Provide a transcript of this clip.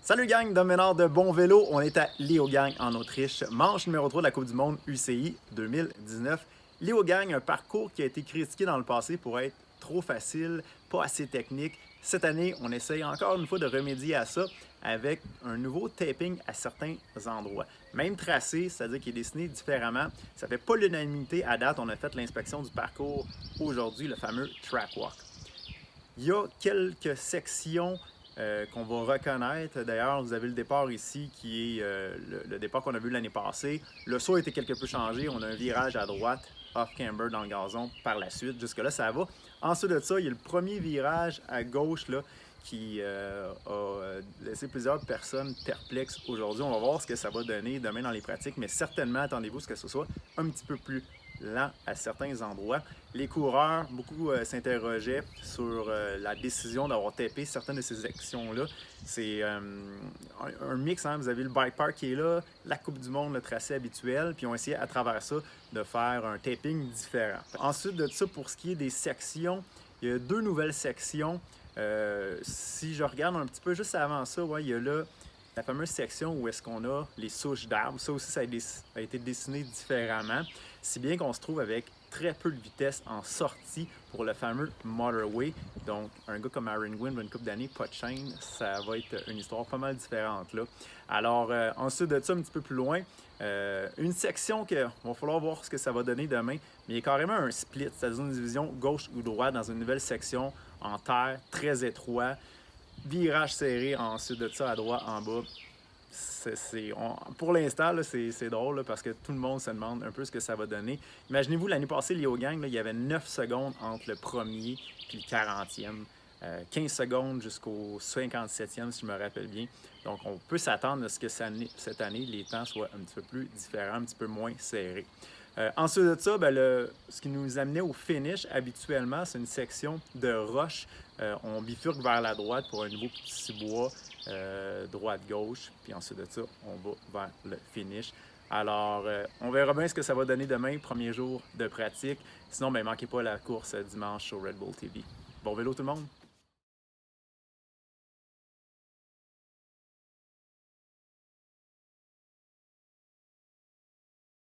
Salut gang, Dom Ménard de Bon Vélo. On est à Leogang en Autriche, manche numéro 3 de la Coupe du Monde UCI 2019. Leogang, un parcours qui a été critiqué dans le passé pour être trop facile, pas assez technique. Cette année, on essaye encore une fois de remédier à ça avec un nouveau taping à certains endroits. Même tracé, c'est-à-dire qu'il est dessiné différemment. Ça fait pas l'unanimité à date. On a fait l'inspection du parcours aujourd'hui, le fameux track walk. Il y a quelques sections qu'on va reconnaître. D'ailleurs, vous avez le départ ici qui est le départ qu'on a vu l'année passée. Le saut a été quelque peu changé. On a un virage à droite, off-camber dans le gazon par la suite. Jusque-là, ça va. Ensuite de ça, il y a le premier virage à gauche là, qui a laissé plusieurs personnes perplexes aujourd'hui. On va voir ce que ça va donner demain dans les pratiques, mais certainement, attendez-vous ce que ce soit un petit peu plus lent à certains endroits. Les coureurs, beaucoup s'interrogeaient sur la décision d'avoir tapé certaines de ces sections-là. C'est un mix, hein? Vous avez le bike park qui est là, la Coupe du Monde, le tracé habituel, puis on a essayé à travers ça de faire un taping différent. Ensuite de ça, pour ce qui est des sections, il y a deux nouvelles sections. Si je regarde un petit peu juste avant ça, ouais, il y a là la fameuse section où est-ce qu'on a les souches d'arbres. Ça aussi, ça a été dessiné différemment. Si bien qu'on se trouve avec très peu de vitesse en sortie pour le fameux Motorway. Donc, un gars comme Aaron Gwin, une couple d'années, pas de chaîne, ça va être une histoire pas mal différente là. Alors, ensuite de ça, un petit peu plus loin, une section qu'il va falloir voir ce que ça va donner demain, mais il y a carrément un split, c'est-à-dire une division gauche ou droite dans une nouvelle section en terre, très étroit. Virage serré, ensuite de ça, à droite, en bas. Pour l'instant, c'est drôle là, parce que tout le monde se demande un peu ce que ça va donner. Imaginez-vous, l'année passée, Leogang, il y avait 9 secondes entre le premier et le 40e. 15 secondes jusqu'au 57e, si je me rappelle bien. Donc, on peut s'attendre à ce que cette année, les temps soient un petit peu plus différents, un petit peu moins serrés. Ensuite de ça, ce qui nous amenait au finish, habituellement, c'est une section de roche. On bifurque vers la droite pour un nouveau petit bois, droite-gauche. Puis ensuite de ça, on va vers le finish. Alors, on verra bien ce que ça va donner demain, premier jour de pratique. Sinon, ne manquez pas la course dimanche sur Red Bull TV. Bon vélo tout le monde!